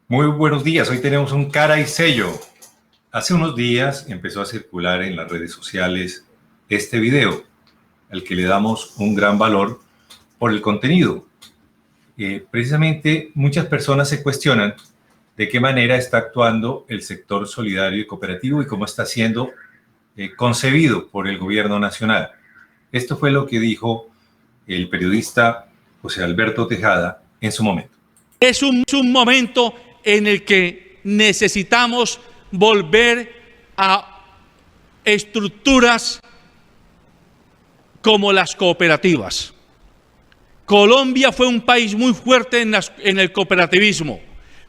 Muy buenos días, hoy tenemos un cara y sello. Hace unos días empezó a circular en las redes sociales este video, al que le damos un gran valor por el contenido. Precisamente muchas personas se cuestionan de qué manera está actuando el sector solidario y cooperativo y cómo está siendo concebido por el gobierno nacional. Esto fue lo que dijo el periodista José Alberto Tejada en su momento. Es un momento en el que necesitamos volver a estructuras como las cooperativas. Colombia fue un país muy fuerte en el cooperativismo,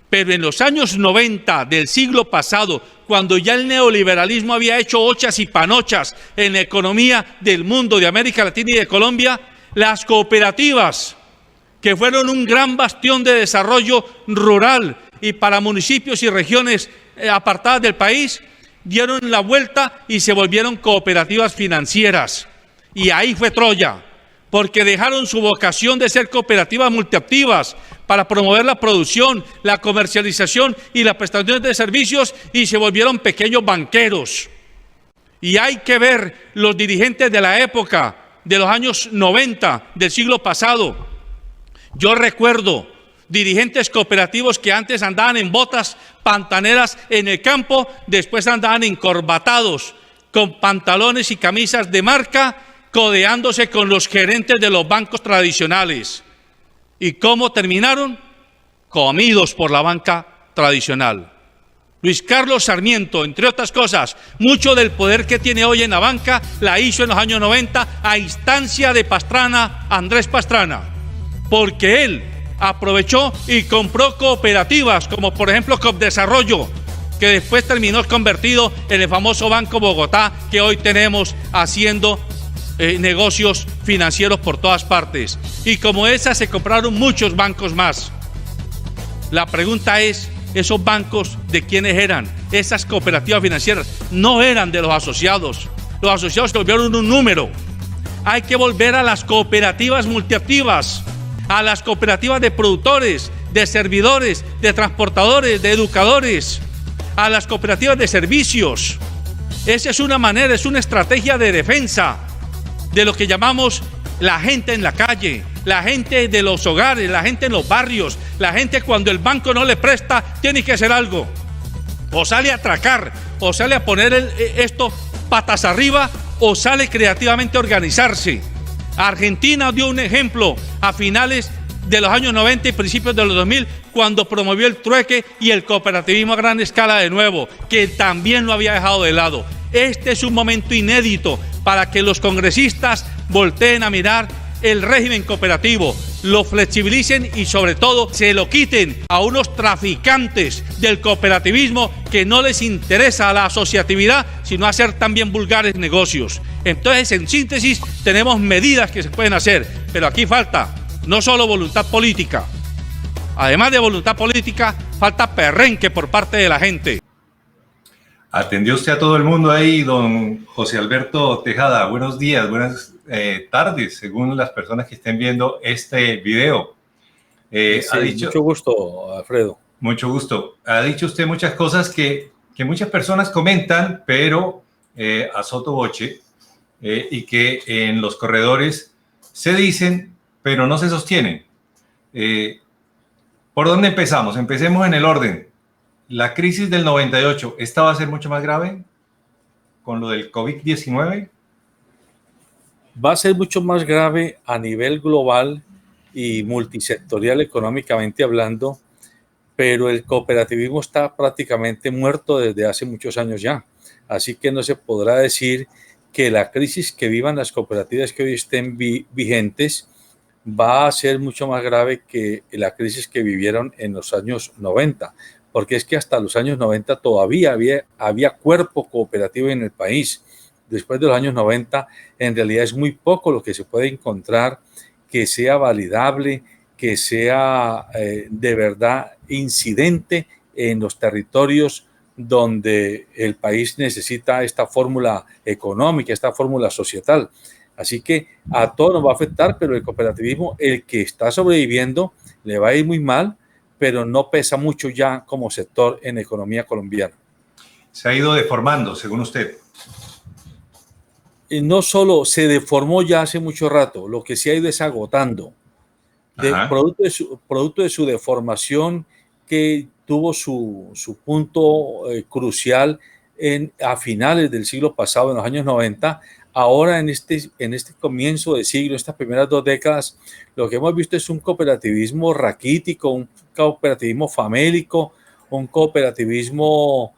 pero en los años 90 del siglo pasado, cuando ya el neoliberalismo había hecho ochas y panochas en la economía del mundo, de América Latina y de Colombia, las cooperativas, que fueron un gran bastión de desarrollo rural y para municipios y regiones apartadas del país, dieron la vuelta y se volvieron cooperativas financieras. Y ahí fue Troya, porque dejaron su vocación de ser cooperativas multiactivas para promover la producción, la comercialización y la prestación de servicios y se volvieron pequeños banqueros. Y hay que ver los dirigentes de la época, de los años 90 del siglo pasado. Yo recuerdo dirigentes cooperativos que antes andaban en botas pantaneras en el campo, después andaban encorbatados con pantalones y camisas de marca, codeándose con los gerentes de los bancos tradicionales. ¿Y cómo terminaron? Comidos por la banca tradicional. Luis Carlos Sarmiento, entre otras cosas, mucho del poder que tiene hoy en la banca la hizo en los años 90 a instancia de Pastrana, Andrés Pastrana, porque él aprovechó y compró cooperativas, como por ejemplo Coopdesarrollo, que después terminó convertido en el famoso Banco Bogotá, que hoy tenemos haciendo negocios financieros por todas partes. Y como esas se compraron muchos bancos más. La pregunta es, ¿esos bancos de quiénes eran? Esas cooperativas financieras no eran de los asociados. Los asociados se volvieron un número. Hay que volver a las cooperativas multiactivas, a las cooperativas de productores, de servidores, de transportadores, de educadores, a las cooperativas de servicios. Esa es una manera, es una estrategia de defensa de lo que llamamos la gente en la calle, la gente de los hogares, la gente en los barrios, la gente cuando el banco no le presta, tiene que hacer algo. O sale a atracar, o sale a poner esto patas arriba, o sale creativamente a organizarse. Argentina dio un ejemplo a finales de los años 90 y principios de los 2000, cuando promovió el trueque y el cooperativismo a gran escala de nuevo, que también lo había dejado de lado. Este es un momento inédito para que los congresistas volteen a mirar el régimen cooperativo, lo flexibilicen y sobre todo se lo quiten a unos traficantes del cooperativismo que no les interesa la asociatividad, sino hacer también vulgares negocios. Entonces, en síntesis, tenemos medidas que se pueden hacer, pero aquí falta no solo voluntad política, además de voluntad política, falta perrenque por parte de la gente. Atendió usted a todo el mundo ahí, don José Alberto Tejada. Buenos días, buenas tardes, según las personas que estén viendo este video. Sí, mucho gusto, Alfredo. Mucho gusto. Ha dicho usted muchas cosas que muchas personas comentan, pero a sotto voce, y que en los corredores se dicen, pero no se sostienen. ¿Por dónde empezamos? Empecemos en el orden. La crisis del 98, ¿esta va a ser mucho más grave con lo del COVID-19? Va a ser mucho más grave a nivel global y multisectorial económicamente hablando, pero el cooperativismo está prácticamente muerto desde hace muchos años ya. Así que no se podrá decir que la crisis que vivan las cooperativas que hoy estén vigentes va a ser mucho más grave que la crisis que vivieron en los años 90. Porque es que hasta los años 90 todavía había cuerpo cooperativo en el país. Después de los años 90, en realidad es muy poco lo que se puede encontrar que sea validable, que sea de verdad incidente en los territorios donde el país necesita esta fórmula económica, esta fórmula societal. Así que a todos nos va a afectar, pero el cooperativismo, el que está sobreviviendo, le va a ir muy mal, pero no pesa mucho ya como sector en la economía colombiana. Se ha ido deformando, según usted. Y no solo se deformó ya hace mucho rato, lo que se ha ido es agotando. Producto de su deformación, que tuvo su punto crucial a finales del siglo pasado, en los años 90. Ahora en este comienzo de siglo, estas primeras 2 décadas, lo que hemos visto es un cooperativismo raquítico, un cooperativismo famélico, un cooperativismo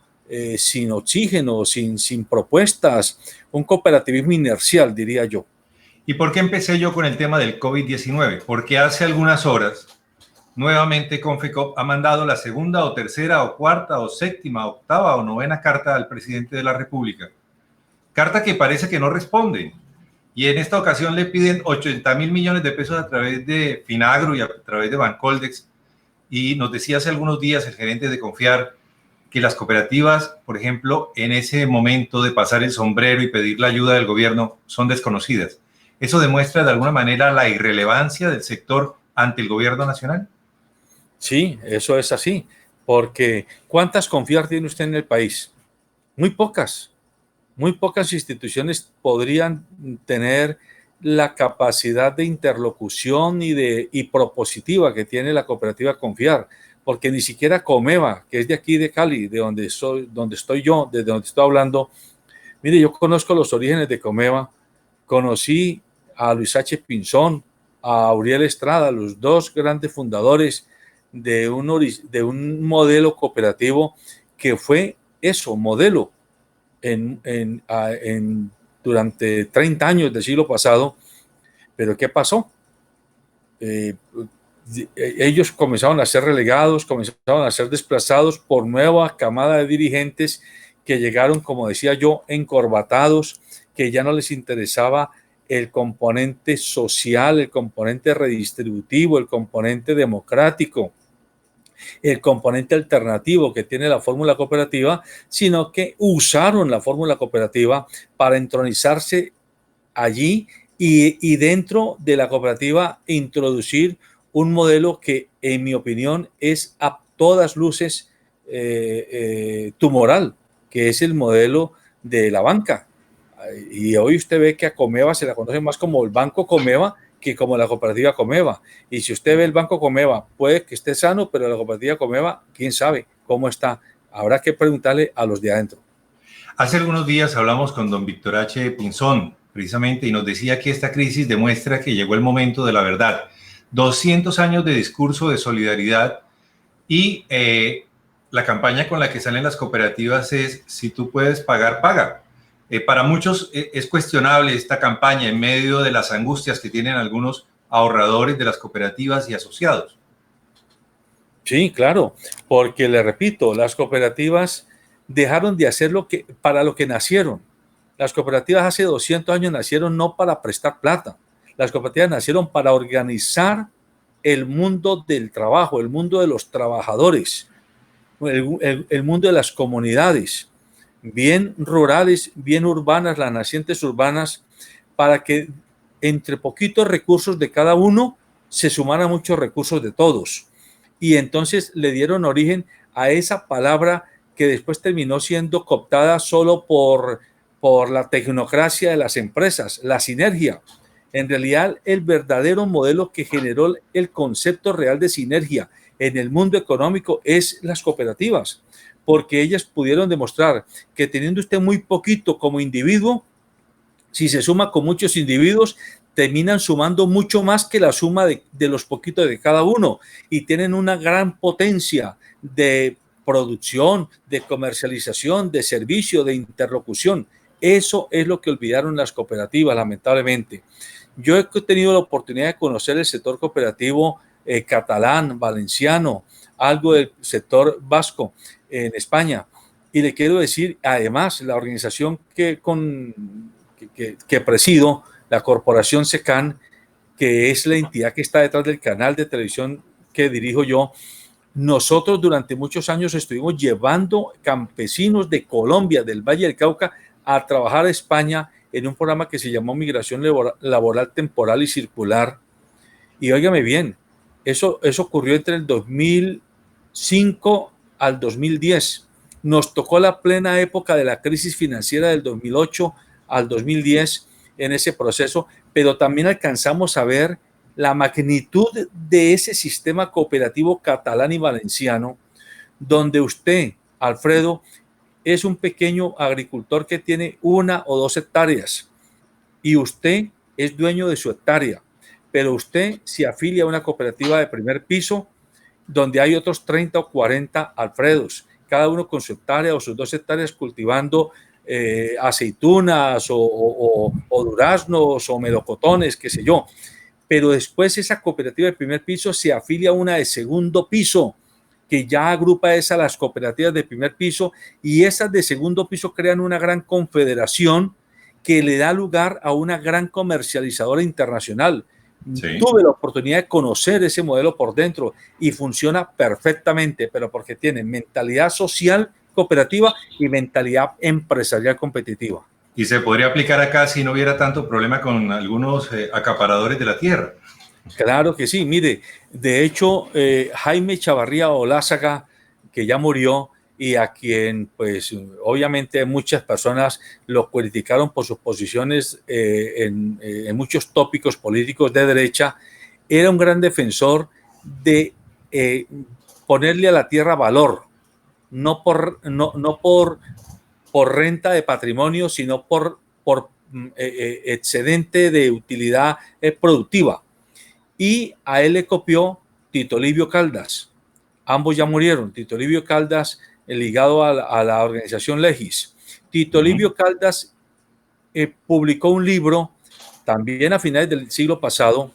sin oxígeno, sin propuestas, un cooperativismo inercial, diría yo. ¿Y por qué empecé yo con el tema del COVID-19? Porque hace algunas horas, nuevamente Confecop ha mandado la segunda o tercera o cuarta o séptima, octava o novena carta al presidente de la República. Carta que parece que no responde. Y en esta ocasión le piden 80.000 millones de pesos a través de Finagro y a través de Bancoldex. Y nos decía hace algunos días el gerente de Confiar que las cooperativas, por ejemplo, en ese momento de pasar el sombrero y pedir la ayuda del gobierno, son desconocidas. ¿Eso demuestra de alguna manera la irrelevancia del sector ante el gobierno nacional? Sí, eso es así, porque ¿cuántas Confiar tiene usted en el país? Muy pocas instituciones podrían tener la capacidad de interlocución y propositiva que tiene la cooperativa Confiar, porque ni siquiera Comeva, que es de aquí de Cali, de donde estoy yo, desde donde estoy hablando. Mire, yo conozco los orígenes de Comeva, conocí a Luis H. Pinzón, a Auriel Estrada, los 2 grandes fundadores de un modelo cooperativo que fue eso, modelo durante 30 años del siglo pasado. Pero ¿qué pasó? Ellos comenzaron a ser relegados, comenzaron a ser desplazados por nueva camada de dirigentes que llegaron, como decía yo, encorbatados, que ya no les interesaba el componente social, el componente redistributivo, el componente democrático, el componente alternativo que tiene la fórmula cooperativa, sino que usaron la fórmula cooperativa para entronizarse allí y dentro de la cooperativa introducir un modelo que, en mi opinión, es a todas luces tumoral, que es el modelo de la banca. Y hoy usted ve que a Comeva se la conoce más como el Banco Comeva que como la cooperativa Comeva. Y si usted ve el Banco Comeva, puede que esté sano, pero la cooperativa Comeva, quién sabe cómo está. Habrá que preguntarle a los de adentro. Hace algunos días hablamos con don Víctor H. Pinzón, precisamente, y nos decía que esta crisis demuestra que llegó el momento de la verdad. 200 años de discurso de solidaridad y la campaña con la que salen las cooperativas es: si tú puedes pagar, paga. Para muchos es cuestionable esta campaña en medio de las angustias que tienen algunos ahorradores de las cooperativas y asociados. Sí, claro, porque le repito, las cooperativas dejaron de hacer para lo que nacieron. Las cooperativas hace 200 años nacieron no para prestar plata. Las cooperativas nacieron para organizar el mundo del trabajo, el mundo de los trabajadores, el mundo de las comunidades, bien rurales, bien urbanas, las nacientes urbanas, para que entre poquitos recursos de cada uno se sumaran muchos recursos de todos. Y entonces le dieron origen a esa palabra que después terminó siendo cooptada solo por la tecnocracia de las empresas, la sinergia. En realidad, el verdadero modelo que generó el concepto real de sinergia en el mundo económico es las cooperativas, porque ellas pudieron demostrar que teniendo usted muy poquito como individuo, si se suma con muchos individuos, terminan sumando mucho más que la suma de los poquitos de cada uno, y tienen una gran potencia de producción, de comercialización, de servicio, de interlocución. Eso es lo que olvidaron las cooperativas, lamentablemente. Yo he tenido la oportunidad de conocer el sector cooperativo catalán, valenciano, algo del sector vasco en España. Y le quiero decir, además, la organización que presido, la Corporación SECAN, que es la entidad que está detrás del canal de televisión que dirijo yo, nosotros durante muchos años estuvimos llevando campesinos de Colombia, del Valle del Cauca, a trabajar a España en un programa que se llamó Migración Laboral Temporal y Circular. Y óigame bien, eso ocurrió entre el 2000 2005 al 2010. Nos tocó la plena época de la crisis financiera del 2008 al 2010 en ese proceso, pero también alcanzamos a ver la magnitud de ese sistema cooperativo catalán y valenciano, donde usted, Alfredo, es un pequeño agricultor que tiene 1 o 2 hectáreas y usted es dueño de su hectárea, pero usted se afilia a una cooperativa de primer piso donde hay otros 30 o 40 Alfredos, cada uno con su hectárea o sus 2 hectáreas cultivando aceitunas o duraznos o melocotones, qué sé yo. Pero después esa cooperativa de primer piso se afilia a una de segundo piso, que ya agrupa las cooperativas de primer piso, y esas de segundo piso crean una gran confederación que le da lugar a una gran comercializadora internacional. Sí. Tuve la oportunidad de conocer ese modelo por dentro y funciona perfectamente, pero porque tiene mentalidad social cooperativa y mentalidad empresarial competitiva. Y se podría aplicar acá si no hubiera tanto problema con algunos acaparadores de la tierra. Claro que sí, mire, de hecho, Jaime Chavarría Olázaga, que ya murió y a quien, pues, obviamente muchas personas lo criticaron por sus posiciones en muchos tópicos políticos de derecha, era un gran defensor de ponerle a la tierra valor, no por renta de patrimonio, sino por excedente de utilidad productiva. Y a él le copió Tito Livio Caldas. Ambos ya murieron. Tito Livio Caldas, ligado a la organización Legis. Tito Livio Caldas publicó un libro también a finales del siglo pasado,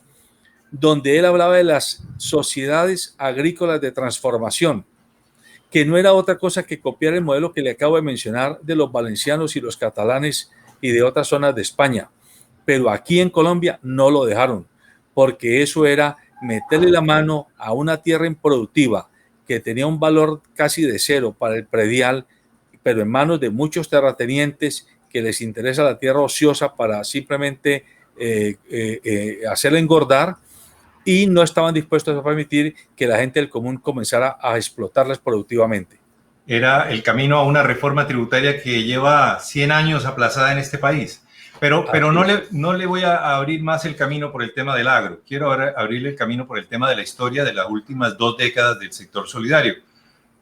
donde él hablaba de las sociedades agrícolas de transformación, que no era otra cosa que copiar el modelo que le acabo de mencionar de los valencianos y los catalanes y de otras zonas de España. Pero aquí en Colombia no lo dejaron, porque eso era meterle la mano a una tierra improductiva que tenía un valor casi de cero para el predial, pero en manos de muchos terratenientes que les interesa la tierra ociosa para simplemente hacerla engordar, y no estaban dispuestos a permitir que la gente del común comenzara a explotarlas productivamente. Era el camino a una reforma tributaria que lleva 100 años aplazada en este país. Pero no le voy a abrir más el camino por el tema del agro. Quiero ahora abrirle el camino por el tema de la historia de las últimas 2 décadas del sector solidario,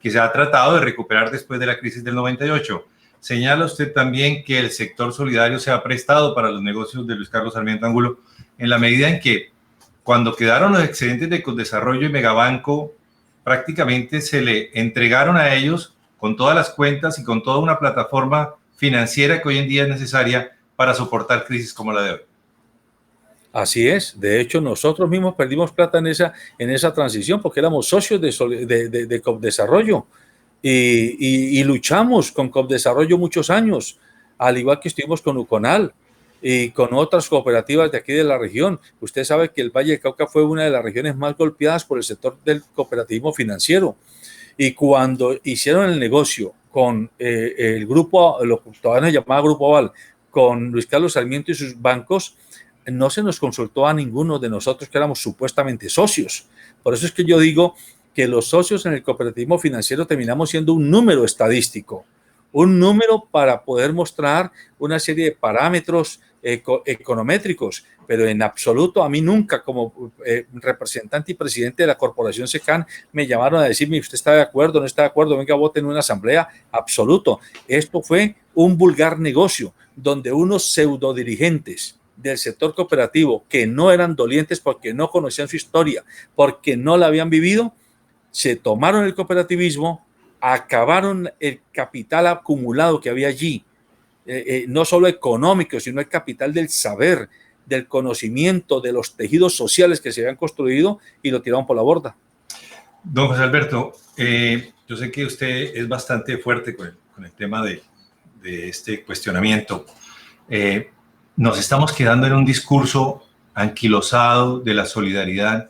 que se ha tratado de recuperar después de la crisis del 98. Señala usted también que el sector solidario se ha prestado para los negocios de Luis Carlos Sarmiento Angulo en la medida en que cuando quedaron los excedentes de Condesarrollo y Megabanco, prácticamente se le entregaron a ellos con todas las cuentas y con toda una plataforma financiera que hoy en día es necesaria para soportar crisis como la de hoy. Así es. De hecho, nosotros mismos perdimos plata en esa transición porque éramos socios de Condesarrollo y luchamos con Condesarrollo muchos años, al igual que estuvimos con Uconal y con otras cooperativas de aquí de la región. Usted sabe que el Valle del Cauca fue una de las regiones más golpeadas por el sector del cooperativismo financiero. Y cuando hicieron el negocio con el grupo, lo que todavía nos llamaba Grupo Aval, con Luis Carlos Sarmiento y sus bancos, no se nos consultó a ninguno de nosotros que éramos supuestamente socios. Por eso es que yo digo que los socios en el cooperativismo financiero terminamos siendo un número estadístico, un número para poder mostrar una serie de parámetros econométricos, pero en absoluto a mí nunca como representante y presidente de la corporación SECAN me llamaron a decirme usted está de acuerdo, no está de acuerdo, venga, vote en una asamblea. Absoluto. Esto fue un vulgar negocio donde unos pseudo dirigentes del sector cooperativo que no eran dolientes porque no conocían su historia, porque no la habían vivido, se tomaron el cooperativismo, acabaron el capital acumulado que había allí, no solo económico, sino el capital del saber, del conocimiento, de los tejidos sociales que se habían construido, y lo tiraron por la borda. Don José Alberto, yo sé que usted es bastante fuerte con el tema de este cuestionamiento. Nos estamos quedando en un discurso anquilosado de la solidaridad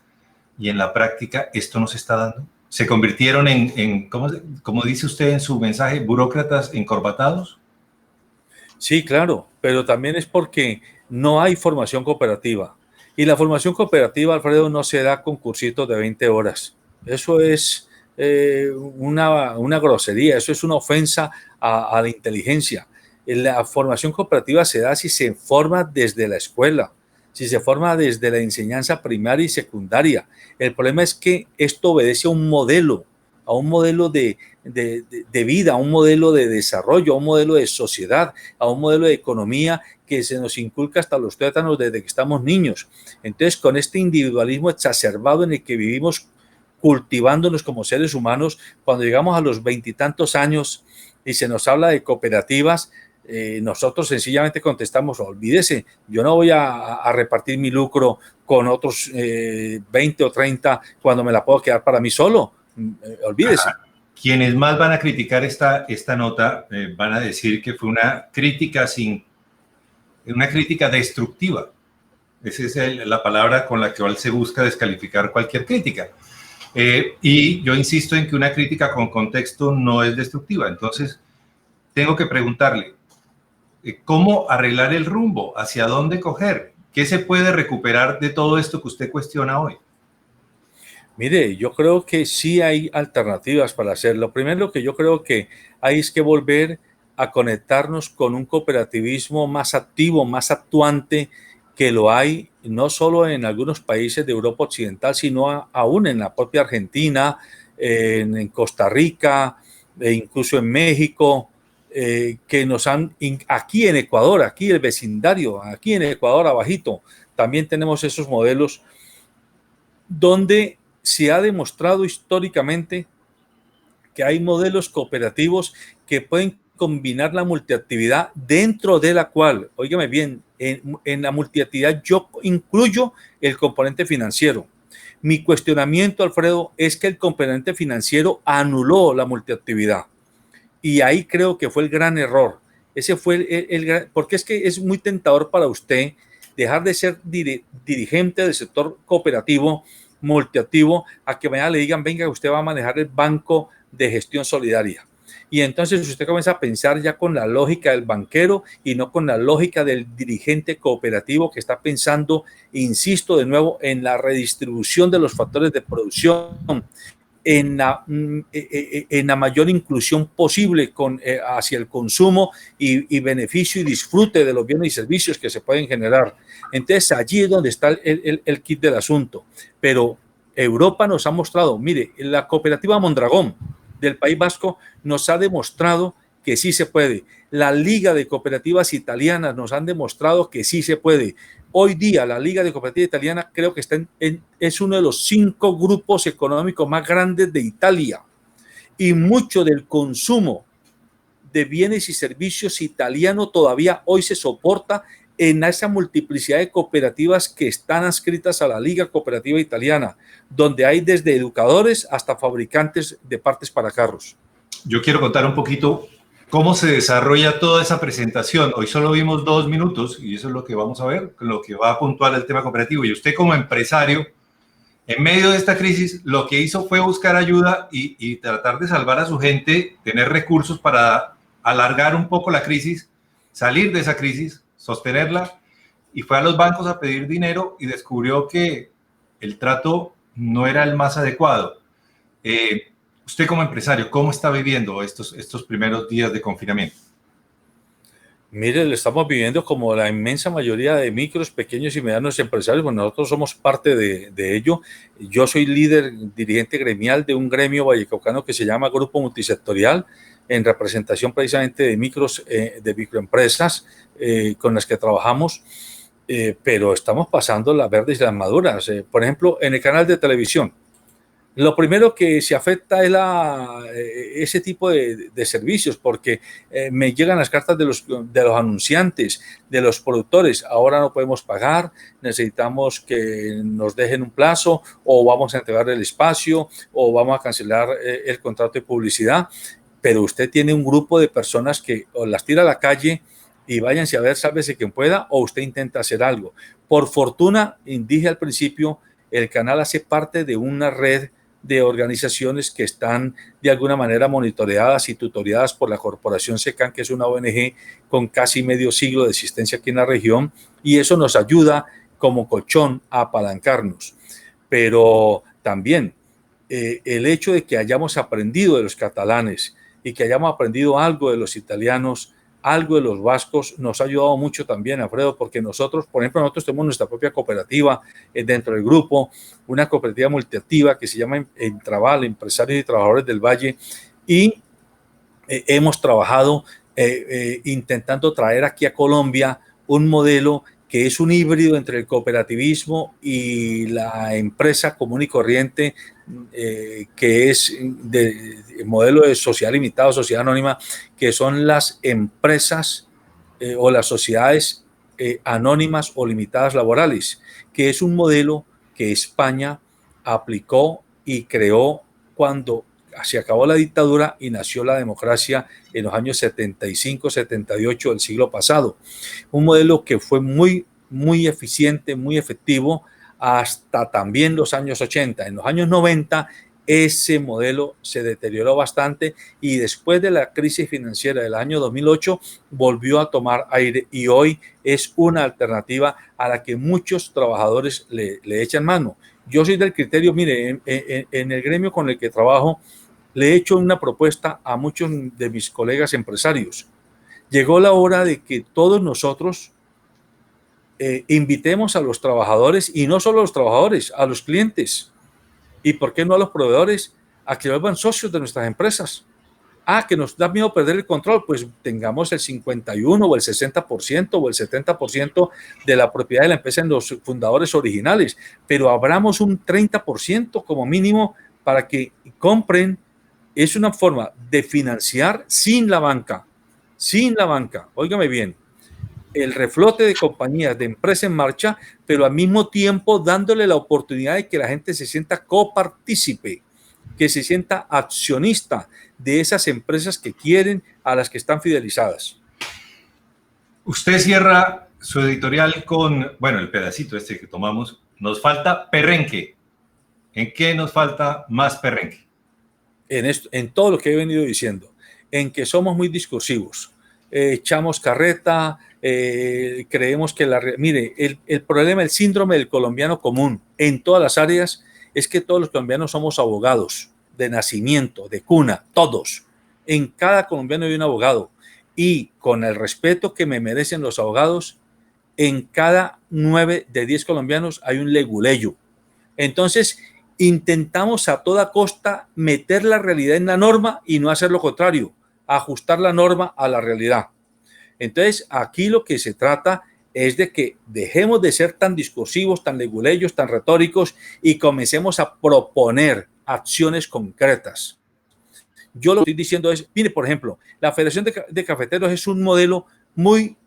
y en la práctica esto no se está dando. ¿Se convirtieron en como dice usted en su mensaje, burócratas encorbatados? Sí, claro, pero también es porque no hay formación cooperativa. Y la formación cooperativa, Alfredo, no se da con cursitos de 20 horas. Eso es una grosería, eso es una ofensa a la inteligencia. La formación cooperativa se da si se forma desde la escuela, si se forma desde la enseñanza primaria y secundaria. El problema es que esto obedece a un modelo de vida, a un modelo de desarrollo, a un modelo de sociedad, a un modelo de economía que se nos inculca hasta los tuétanos desde que estamos niños. Entonces, con este individualismo exacerbado en el que vivimos cultivándonos como seres humanos, cuando llegamos a los 20 y tantos años y se nos habla de cooperativas, nosotros sencillamente contestamos, olvídese, yo no voy a repartir mi lucro con otros 20 o 30 cuando me la puedo quedar para mí solo. Olvídese. Quienes más van a criticar esta nota van a decir que fue una crítica destructiva. Esa es la palabra con la que se busca descalificar cualquier crítica. Y yo insisto en que una crítica con contexto no es destructiva. Entonces, tengo que preguntarle, ¿cómo arreglar el rumbo? ¿Hacia dónde coger? ¿Qué se puede recuperar de todo esto que usted cuestiona hoy? Mire, yo creo que sí hay alternativas para hacerlo. Primero que yo creo que hay es que volver a conectarnos con un cooperativismo más activo, más actuante, que lo hay no solo en algunos países de Europa Occidental, sino aún en la propia Argentina, en Costa Rica, e incluso en México, que nos han, aquí en Ecuador, aquí el vecindario, aquí en Ecuador abajito, también tenemos esos modelos donde se ha demostrado históricamente que hay modelos cooperativos que pueden combinar la multiactividad, dentro de la cual, óigame bien, en la multiactividad yo incluyo el componente financiero. Mi cuestionamiento, Alfredo, es que el componente financiero anuló la multiactividad. Y ahí creo que fue el gran error. Ese fue porque es que es muy tentador para usted dejar de ser dirigente del sector cooperativo, multiactivo, a que mañana le digan, venga, usted va a manejar el banco de gestión solidaria. Y entonces usted comienza a pensar ya con la lógica del banquero y no con la lógica del dirigente cooperativo que está pensando, insisto de nuevo, en la redistribución de los factores de producción, en la mayor inclusión posible hacia el consumo y beneficio y disfrute de los bienes y servicios que se pueden generar. Entonces allí es donde está el kit del asunto. Pero Europa nos ha mostrado, mire, la cooperativa Mondragón del País Vasco nos ha demostrado que sí se puede. La Liga de Cooperativas Italianas nos han demostrado que sí se puede. Hoy día la Liga de Cooperativas Italiana creo que es uno de los 5 grupos económicos más grandes de Italia, y mucho del consumo de bienes y servicios italiano todavía hoy se soporta en esa multiplicidad de cooperativas que están adscritas a la Liga Cooperativa Italiana, donde hay desde educadores hasta fabricantes de partes para carros. Yo quiero contar un poquito cómo se desarrolla toda esa presentación. Hoy solo vimos 2 minutos y eso es lo que vamos a ver, lo que va a puntuar el tema cooperativo. Y usted como empresario, en medio de esta crisis, lo que hizo fue buscar ayuda y tratar de salvar a su gente, tener recursos para alargar un poco la crisis, salir de esa crisis, sostenerla, y fue a los bancos a pedir dinero y descubrió que el trato no era el más adecuado. Usted como empresario, ¿cómo está viviendo estos primeros días de confinamiento? Mire, lo estamos viviendo como la inmensa mayoría de micros, pequeños y medianos empresarios. Bueno, nosotros somos parte de ello. Yo soy líder, dirigente gremial de un gremio vallecaucano que se llama Grupo Multisectorial, en representación precisamente de microempresas con las que trabajamos, pero estamos pasando las verdes y las maduras. Por ejemplo, en el canal de televisión, lo primero que se afecta es ese tipo de servicios, porque me llegan las cartas de los anunciantes, de los productores. Ahora no podemos pagar, necesitamos que nos dejen un plazo, o vamos a entregar el espacio, o vamos a cancelar el contrato de publicidad. Pero usted tiene un grupo de personas que o las tira a la calle y váyanse a ver, sálvese quien pueda, o usted intenta hacer algo. Por fortuna, dije al principio, el canal hace parte de una red de organizaciones que están de alguna manera monitoreadas y tutoriadas por la Corporación SECAN, que es una ONG con casi medio siglo de existencia aquí en la región, y eso nos ayuda como colchón a apalancarnos. Pero también el hecho de que hayamos aprendido de los catalanes y que hayamos aprendido algo de los italianos, algo de los vascos, nos ha ayudado mucho también, Alfredo, porque nosotros, por ejemplo, nosotros tenemos nuestra propia cooperativa dentro del grupo, una cooperativa multiactiva que se llama Entraval, Empresarios y Trabajadores del Valle, y hemos trabajado intentando traer aquí a Colombia un modelo que es un híbrido entre el cooperativismo y la empresa común y corriente, que es de modelo de sociedad limitada, sociedad anónima, que son las empresas o las sociedades anónimas o limitadas laborales, que es un modelo que España aplicó y creó cuando se acabó la dictadura y nació la democracia en los años 75, 78 del siglo pasado. Un modelo que fue muy eficiente, muy efectivo, hasta también los años 80. En los años 90 ese modelo se deterioró bastante y después de la crisis financiera del año 2008 volvió a tomar aire y hoy es una alternativa a la que muchos trabajadores le echan mano. Yo soy del criterio, mire, en el gremio con el que trabajo, le he hecho una propuesta a muchos de mis colegas empresarios. Llegó la hora de que todos nosotros invitemos a los trabajadores, y no solo a los trabajadores, a los clientes, y por qué no a los proveedores, a que vuelvan socios de nuestras empresas. Que nos da miedo perder el control, pues tengamos el 51 o el 60% o el 70% de la propiedad de la empresa en los fundadores originales, pero abramos un 30% como mínimo para que compren. Es una forma de financiar sin la banca, óigame bien, el reflote de compañías, de empresas en marcha, pero al mismo tiempo dándole la oportunidad de que la gente se sienta copartícipe, que se sienta accionista de esas empresas que quieren, a las que están fidelizadas. Usted cierra su editorial con, bueno, el pedacito este que tomamos, nos falta perrenque. ¿En qué nos falta más perrenque? En todo lo que he venido diciendo, en que somos muy discursivos, echamos carreta, creemos que mire, el problema, el síndrome del colombiano común en todas las áreas es que todos los colombianos somos abogados de nacimiento, de cuna, todos. En cada colombiano hay un abogado y con el respeto que me merecen los abogados, en cada 9 de 10 colombianos hay un leguleyo. Entonces, intentamos a toda costa meter la realidad en la norma y no hacer lo contrario, ajustar la norma a la realidad. Entonces, aquí lo que se trata es de que dejemos de ser tan discursivos, tan leguleyos, tan retóricos y comencemos a proponer acciones concretas. Yo lo que estoy diciendo es, mire, por ejemplo, la Federación de Cafeteros es un modelo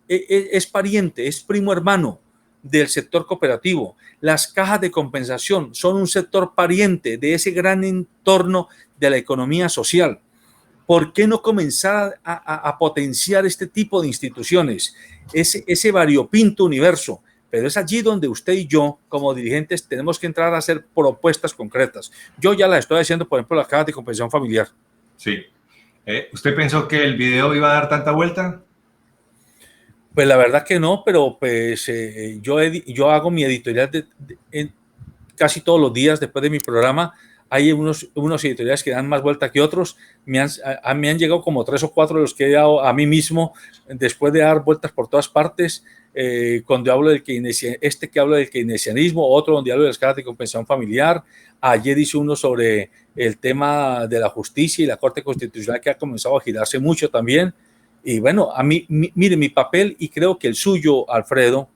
es pariente, es primo hermano del sector cooperativo. Las cajas de compensación son un sector pariente de ese gran entorno de la economía social. ¿Por qué no comenzar a potenciar este tipo de instituciones, ese variopinto universo? Pero es allí donde usted y yo, como dirigentes, tenemos que entrar a hacer propuestas concretas. Yo ya las estoy haciendo, por ejemplo, las cajas de compensación familiar. Sí. ¿Usted pensó que el video iba a dar tanta vuelta? Pues la verdad que no, pero pues yo hago mi editorial casi todos los días después de mi programa. Hay unos editoriales que dan más vuelta que otros. Me han llegado como 3 o 4 de los que he dado a mí mismo después de dar vueltas por todas partes. Cuando hablo del que habla del keynesianismo, otro donde hablo de las cajas de compensación familiar. Ayer hice uno sobre el tema de la justicia y la Corte Constitucional, que ha comenzado a girarse mucho también. Y bueno, a mí, mire, mi papel, y creo que el suyo, Alfredo,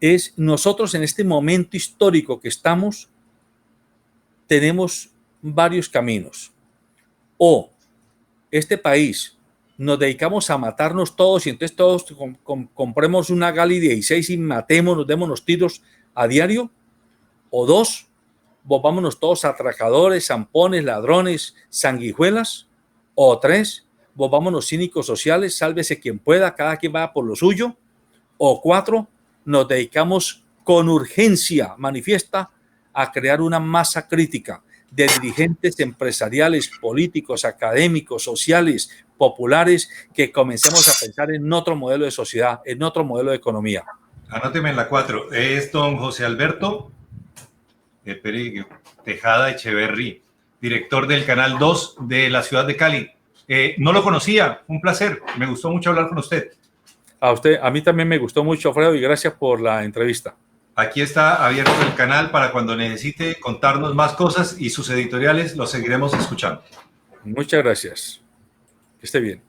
es nosotros en este momento histórico que estamos, tenemos varios caminos. O este país nos dedicamos a matarnos todos y entonces todos compremos una Gali 16 y matémonos, démonos tiros a diario. O 2, volvámonos todos atracadores, zampones, ladrones, sanguijuelas. O 3, volvámonos cínicos sociales, sálvese quien pueda, cada quien vaya por lo suyo. O 4, nos dedicamos con urgencia manifiesta a crear una masa crítica de dirigentes empresariales, políticos, académicos, sociales, populares, que comencemos a pensar en otro modelo de sociedad, en otro modelo de economía. Anóteme en la 4. Es don José Alberto Tejada Echeverry. director del Canal 2 de la ciudad de Cali. No lo conocía, un placer, me gustó mucho hablar con usted. A mí también me gustó mucho, Alfredo, y gracias por la entrevista. Aquí está abierto el canal para cuando necesite contarnos más cosas y sus editoriales los seguiremos escuchando. Muchas gracias. Que esté bien.